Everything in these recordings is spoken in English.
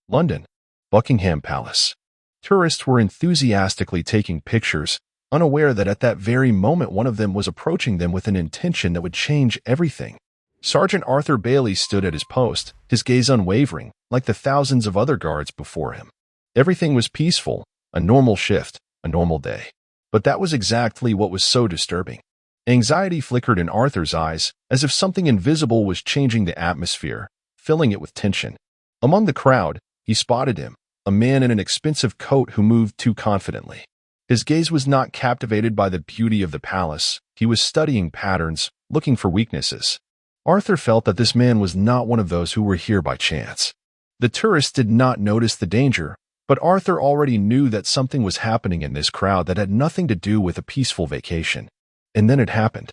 London, Buckingham Palace. Tourists were enthusiastically taking pictures, unaware that at that very moment one of them was approaching them with an intention that would change everything. Sergeant Arthur Bailey stood at his post, his gaze unwavering, like the thousands of other guards before him. Everything was peaceful, a normal shift, a normal day. But that was exactly what was so disturbing. Anxiety flickered in Arthur's eyes, as if something invisible was changing the atmosphere, filling it with tension. Among the crowd, he spotted him, a man in an expensive coat who moved too confidently. His gaze was not captivated by the beauty of the palace. He was studying patterns, looking for weaknesses. Arthur felt that this man was not one of those who were here by chance. The tourists did not notice the danger, but Arthur already knew that something was happening in this crowd that had nothing to do with a peaceful vacation. And then it happened.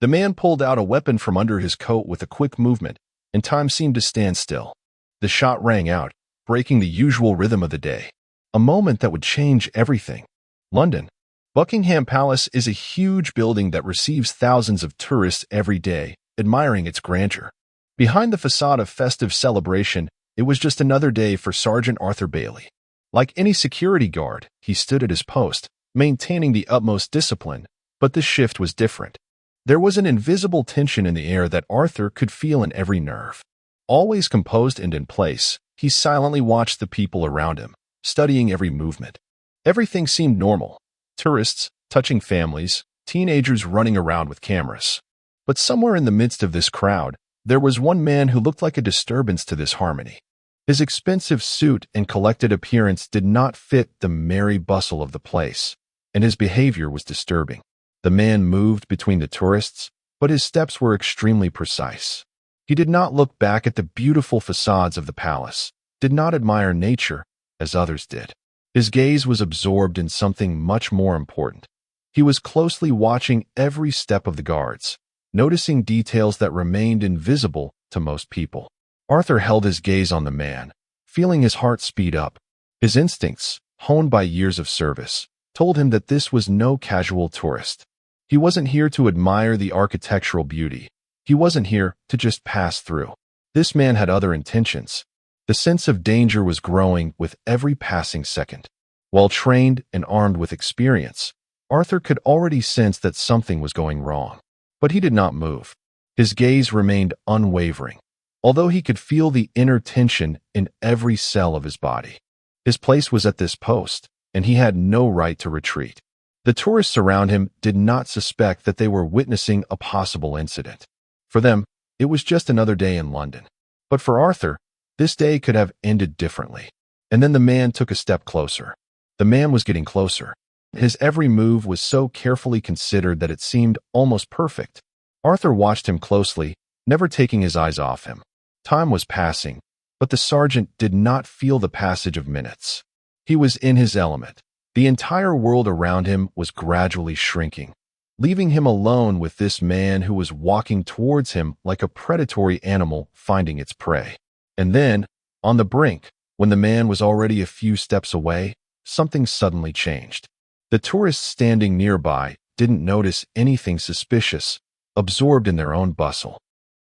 The man pulled out a weapon from under his coat with a quick movement, and time seemed to stand still. The shot rang out, breaking the usual rhythm of the day. A moment that would change everything. London. Buckingham Palace is a huge building that receives thousands of tourists every day, admiring its grandeur. Behind the facade of festive celebration, it was just another day for Sergeant Arthur Bailey. Like any security guard, he stood at his post, maintaining the utmost discipline, but this shift was different. There was an invisible tension in the air that Arthur could feel in every nerve. Always composed and in place, he silently watched the people around him, studying every movement. Everything seemed normal. Tourists, touching families, teenagers running around with cameras. But somewhere in the midst of this crowd, there was one man who looked like a disturbance to this harmony. His expensive suit and collected appearance did not fit the merry bustle of the place, and his behavior was disturbing. The man moved between the tourists, but his steps were extremely precise. He did not look back at the beautiful facades of the palace, did not admire nature as others did. His gaze was absorbed in something much more important. He was closely watching every step of the guards, noticing details that remained invisible to most people. Arthur held his gaze on the man, feeling his heart speed up. His instincts, honed by years of service, told him that this was no casual tourist. He wasn't here to admire the architectural beauty. He wasn't here to just pass through. This man had other intentions. The sense of danger was growing with every passing second. While trained and armed with experience, Arthur could already sense that something was going wrong. But he did not move. His gaze remained unwavering, although he could feel the inner tension in every cell of his body. His place was at this post, and he had no right to retreat. The tourists around him did not suspect that they were witnessing a possible incident. For them, it was just another day in London. But for Arthur, this day could have ended differently. And then the man took a step closer. The man was getting closer. His every move was so carefully considered that it seemed almost perfect. Arthur watched him closely, never taking his eyes off him. Time was passing, but the sergeant did not feel the passage of minutes. He was in his element. The entire world around him was gradually shrinking, leaving him alone with this man who was walking towards him like a predatory animal finding its prey. And then, on the brink, when the man was already a few steps away, something suddenly changed. The tourists standing nearby didn't notice anything suspicious, absorbed in their own bustle.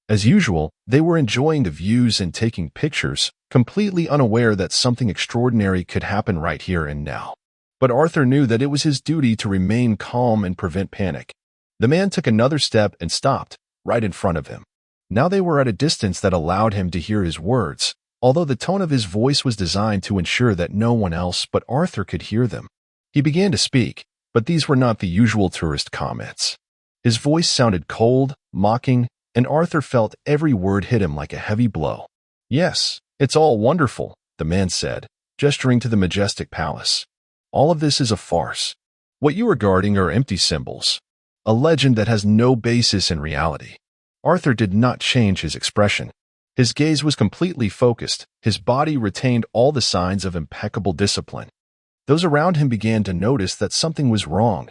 As usual, they were enjoying the views and taking pictures, completely unaware that something extraordinary could happen right here and now. But Arthur knew that it was his duty to remain calm and prevent panic. The man took another step and stopped, right in front of him. Now they were at a distance that allowed him to hear his words, although the tone of his voice was designed to ensure that no one else but Arthur could hear them. He began to speak, but these were not the usual tourist comments. His voice sounded cold, mocking, and Arthur felt every word hit him like a heavy blow. "Yes, it's all wonderful," the man said, gesturing to the majestic palace. "All of this is a farce. What you are guarding are empty symbols, a legend that has no basis in reality." Arthur did not change his expression. His gaze was completely focused. His body retained all the signs of impeccable discipline. Those around him began to notice that something was wrong.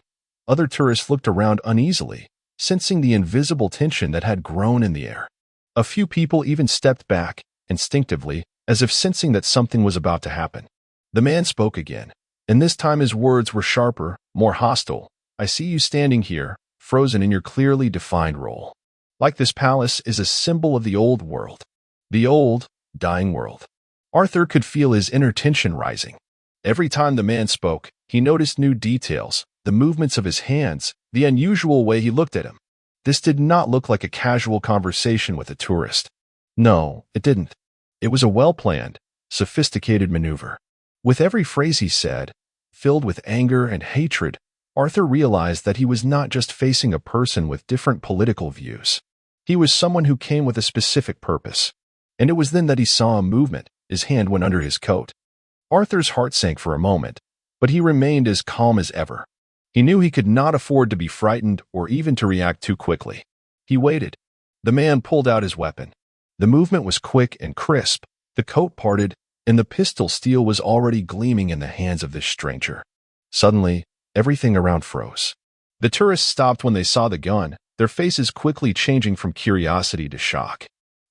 Other tourists looked around uneasily, sensing the invisible tension that had grown in the air. A few people even stepped back, instinctively, as if sensing that something was about to happen. The man spoke again, and this time his words were sharper, more hostile. "I see you standing here, frozen in your clearly defined role. Like this palace is a symbol of the old world. The old, dying world. Arthur could feel his inner tension rising. Every time the man spoke, he noticed new details, the movements of his hands, the unusual way he looked at him. This did not look like a casual conversation with a tourist. No, it didn't. It was a well-planned, sophisticated maneuver. With every phrase he said, filled with anger and hatred, Arthur realized that he was not just facing a person with different political views. He was someone who came with a specific purpose. And it was then that he saw a movement. His hand went under his coat. Arthur's heart sank for a moment, but he remained as calm as ever. He knew he could not afford to be frightened or even to react too quickly. He waited. The man pulled out his weapon. The movement was quick and crisp. The coat parted, and the pistol steel was already gleaming in the hands of this stranger. Suddenly, everything around froze. The tourists stopped when they saw the gun, their faces quickly changing from curiosity to shock.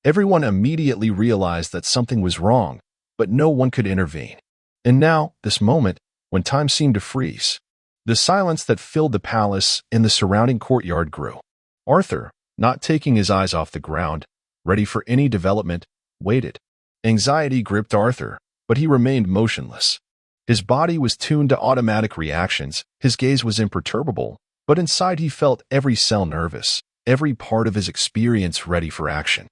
Everyone immediately realized that something was wrong, but no one could intervene. And now, this moment, when time seemed to freeze, the silence that filled the palace and the surrounding courtyard grew. Arthur, not taking his eyes off the ground, ready for any development, waited. Anxiety gripped Arthur, but he remained motionless. His body was tuned to automatic reactions, his gaze was imperturbable, but inside he felt every cell nervous, every part of his experience ready for action.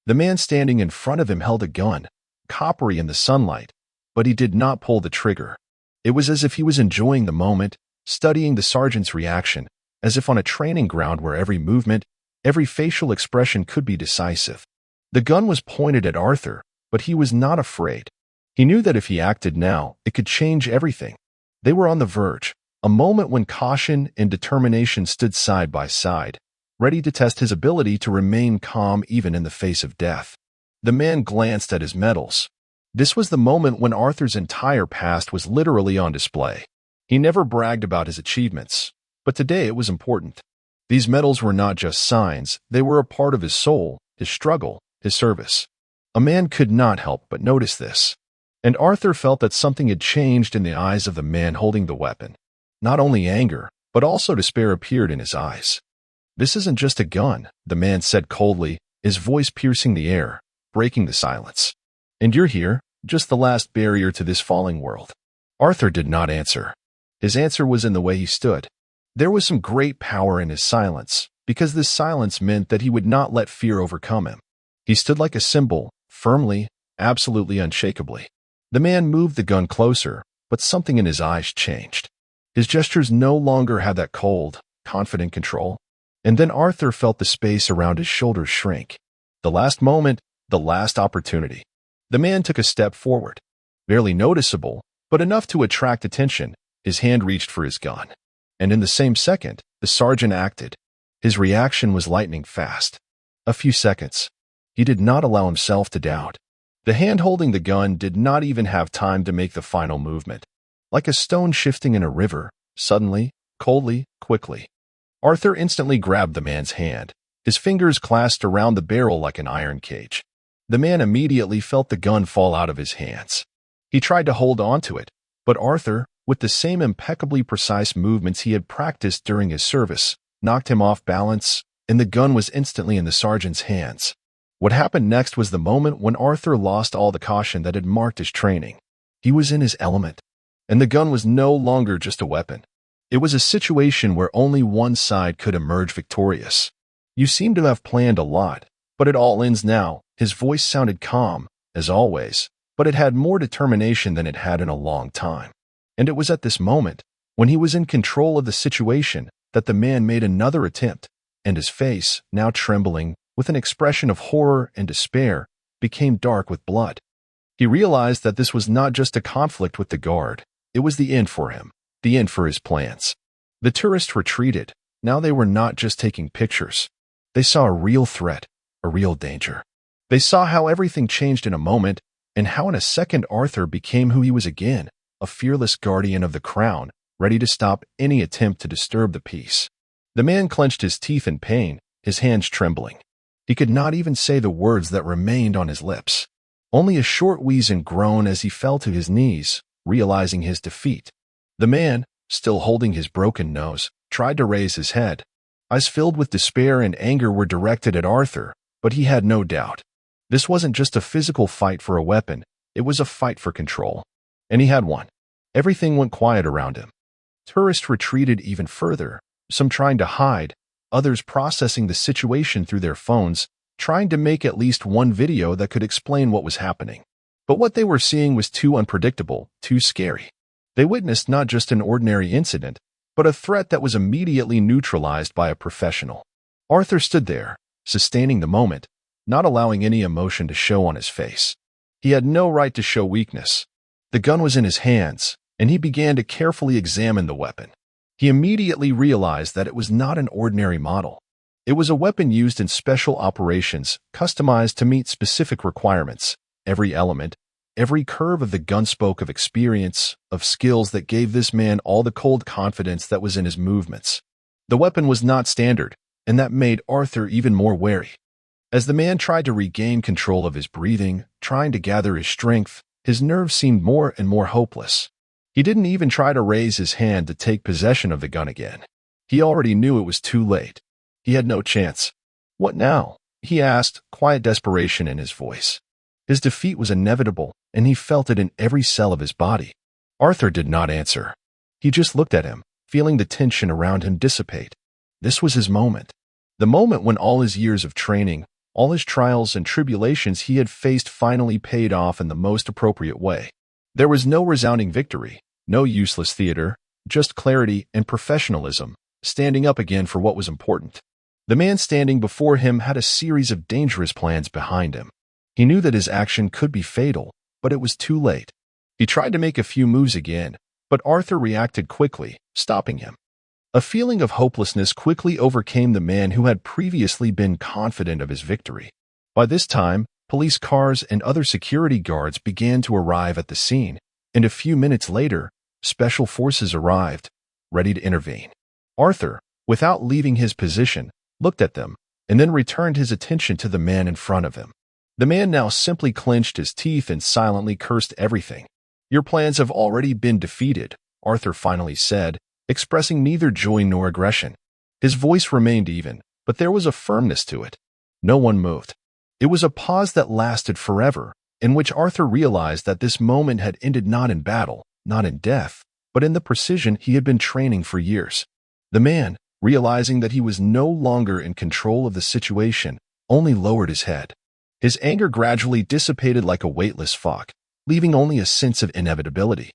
The man standing in front of him held a gun, coppery in the sunlight, but he did not pull the trigger. It was as if he was enjoying the moment, studying the sergeant's reaction, as if on a training ground where every movement, every facial expression could be decisive. The gun was pointed at Arthur, but he was not afraid. He knew that if he acted now, it could change everything. They were on the verge, a moment when caution and determination stood side by side, ready to test his ability to remain calm even in the face of death. The man glanced at his medals. This was the moment when Arthur's entire past was literally on display. He never bragged about his achievements, but today it was important. These medals were not just signs, they were a part of his soul, his struggle, his service. A man could not help but notice this. And Arthur felt that something had changed in the eyes of the man holding the weapon. Not only anger, but also despair appeared in his eyes. "This isn't just a gun," the man said coldly, his voice piercing the air, breaking the silence. "And you're here, just the last barrier to this falling world." Arthur did not answer. His answer was in the way he stood. There was some great power in his silence, because this silence meant that he would not let fear overcome him. He stood like a symbol, firmly, absolutely unshakably. The man moved the gun closer, but something in his eyes changed. His gestures no longer had that cold, confident control. And then Arthur felt the space around his shoulders shrink. The last moment, the last opportunity. The man took a step forward. Barely noticeable, but enough to attract attention, his hand reached for his gun. And in the same second, the sergeant acted. His reaction was lightning fast. A few seconds. He did not allow himself to doubt. The hand holding the gun did not even have time to make the final movement. Like a stone shifting in a river, suddenly, coldly, quickly. Arthur instantly grabbed the man's hand, his fingers clasped around the barrel like an iron cage. The man immediately felt the gun fall out of his hands. He tried to hold on to it, but Arthur, with the same impeccably precise movements he had practiced during his service, knocked him off balance, and the gun was instantly in the sergeant's hands. What happened next was the moment when Arthur lost all the caution that had marked his training. He was in his element, and the gun was no longer just a weapon. It was a situation where only one side could emerge victorious. "You seem to have planned a lot, but it all ends now." His voice sounded calm, as always, but it had more determination than it had in a long time. And it was at this moment, when he was in control of the situation, that the man made another attempt, and his face, now trembling, with an expression of horror and despair, became dark with blood. He realized that this was not just a conflict with the guard, it was the end for him. The end for his plans. The tourists retreated. Now they were not just taking pictures. They saw a real threat, a real danger. They saw how everything changed in a moment, and how in a second Arthur became who he was again, a fearless guardian of the crown, ready to stop any attempt to disturb the peace. The man clenched his teeth in pain, his hands trembling. He could not even say the words that remained on his lips. Only a short wheeze and groan as he fell to his knees, realizing his defeat. The man, still holding his broken nose, tried to raise his head. Eyes filled with despair and anger were directed at Arthur, but he had no doubt. This wasn't just a physical fight for a weapon, It was a fight for control. And he had won. Everything went quiet around him. Tourists retreated even further, some trying to hide, others processing the situation through their phones, trying to make at least one video that could explain what was happening. But what they were seeing was too unpredictable, too scary. They witnessed not just an ordinary incident, but a threat that was immediately neutralized by a professional. Arthur stood there, sustaining the moment, not allowing any emotion to show on his face. He had no right to show weakness. The gun was in his hands, and he began to carefully examine the weapon. He immediately realized that it was not an ordinary model. It was a weapon used in special operations, customized to meet specific requirements. Every element, every curve of the gun spoke of experience, of skills that gave this man all the cold confidence that was in his movements. The weapon was not standard, and that made Arthur even more wary. As the man tried to regain control of his breathing, trying to gather his strength, his nerves seemed more and more hopeless. He didn't even try to raise his hand to take possession of the gun again. He already knew it was too late. He had no chance. "What now?" he asked, quiet desperation in his voice. His defeat was inevitable, and he felt it in every cell of his body. Arthur did not answer. He just looked at him, feeling the tension around him dissipate. This was his moment. The moment when all his years of training, all his trials and tribulations he had faced finally paid off in the most appropriate way. There was no resounding victory, no useless theater, just clarity and professionalism, standing up again for what was important. The man standing before him had a series of dangerous plans behind him. He knew that his action could be fatal, but it was too late. He tried to make a few moves again, but Arthur reacted quickly, stopping him. A feeling of hopelessness quickly overcame the man who had previously been confident of his victory. By this time, police cars and other security guards began to arrive at the scene, and a few minutes later, special forces arrived, ready to intervene. Arthur, without leaving his position, looked at them, and then returned his attention to the man in front of him. The man now simply clenched his teeth and silently cursed everything. "Your plans have already been defeated," Arthur finally said, expressing neither joy nor aggression. His voice remained even, but there was a firmness to it. No one moved. It was a pause that lasted forever, in which Arthur realized that this moment had ended not in battle, not in death, but in the precision he had been training for years. The man, realizing that he was no longer in control of the situation, only lowered his head. His anger gradually dissipated like a weightless fog, leaving only a sense of inevitability.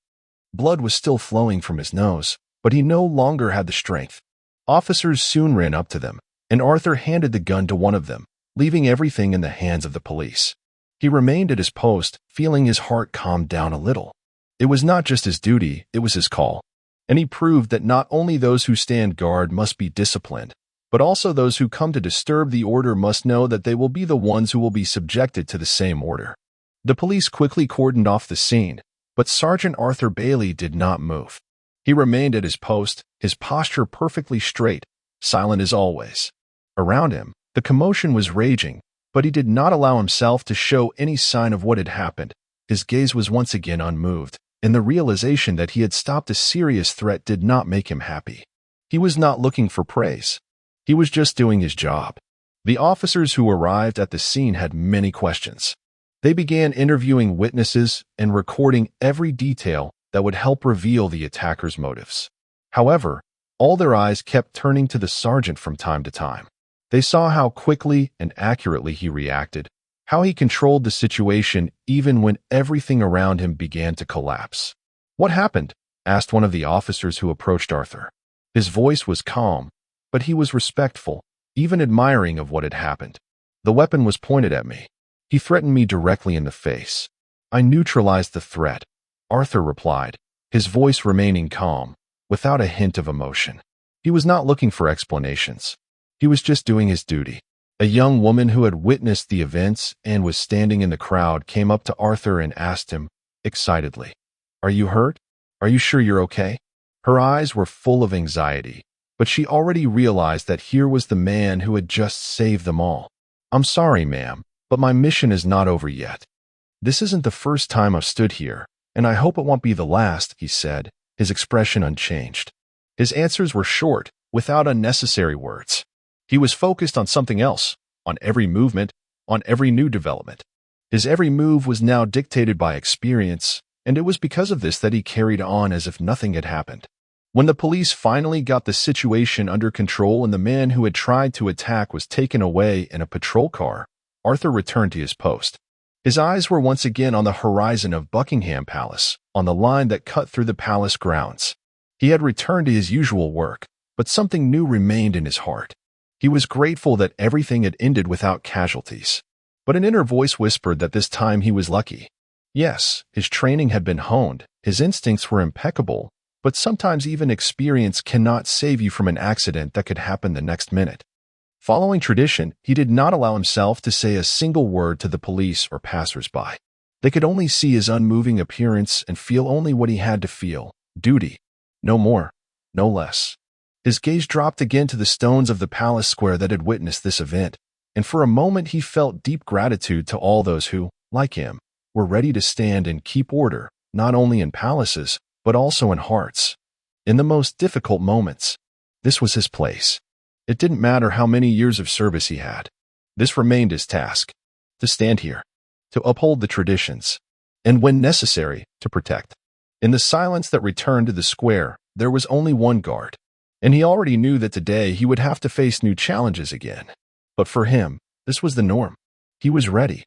Blood was still flowing from his nose, but he no longer had the strength. Officers soon ran up to them, and Arthur handed the gun to one of them, leaving everything in the hands of the police. He remained at his post, feeling his heart calm down a little. It was not just his duty, it was his call. And he proved that not only those who stand guard must be disciplined, but also those who come to disturb the order must know that they will be the ones who will be subjected to the same order. The police quickly cordoned off the scene, but Sergeant Arthur Bailey did not move. He remained at his post, his posture perfectly straight, silent as always. Around him, the commotion was raging, but he did not allow himself to show any sign of what had happened. His gaze was once again unmoved, and the realization that he had stopped a serious threat did not make him happy. He was not looking for praise. He was just doing his job. The officers who arrived at the scene had many questions. They began interviewing witnesses and recording every detail that would help reveal the attacker's motives. However, all their eyes kept turning to the sergeant from time to time. They saw how quickly and accurately he reacted, how he controlled the situation even when everything around him began to collapse. "What happened?" asked one of the officers who approached Arthur. His voice was calm, but he was respectful, even admiring of what had happened. "The weapon was pointed at me. He threatened me directly in the face. I neutralized the threat," Arthur replied, his voice remaining calm, without a hint of emotion. He was not looking for explanations. He was just doing his duty. A young woman who had witnessed the events and was standing in the crowd came up to Arthur and asked him, excitedly, "Are you hurt? Are you sure you're okay?" Her eyes were full of anxiety, but she already realized that here was the man who had just saved them all. "I'm sorry, ma'am, but my mission is not over yet. This isn't the first time I've stood here, and I hope it won't be the last," he said, his expression unchanged. His answers were short, without unnecessary words. He was focused on something else, on every movement, on every new development. His every move was now dictated by experience, and it was because of this that he carried on as if nothing had happened. When the police finally got the situation under control and the man who had tried to attack was taken away in a patrol car, Arthur returned to his post. His eyes were once again on the horizon of Buckingham Palace, on the line that cut through the palace grounds. He had returned to his usual work, but something new remained in his heart. He was grateful that everything had ended without casualties. But an inner voice whispered that this time he was lucky. Yes, his training had been honed, his instincts were impeccable, but sometimes even experience cannot save you from an accident that could happen the next minute. Following tradition, he did not allow himself to say a single word to the police or passers-by. They could only see his unmoving appearance and feel only what he had to feel: duty. No more, no less. His gaze dropped again to the stones of the palace square that had witnessed this event, and for a moment he felt deep gratitude to all those who, like him, were ready to stand and keep order, not only in palaces, but also in hearts. In the most difficult moments, this was his place. It didn't matter how many years of service he had. This remained his task: to stand here, to uphold the traditions, and when necessary, to protect. In the silence that returned to the square, there was only one guard, and he already knew that today he would have to face new challenges again. But for him, this was the norm. He was ready.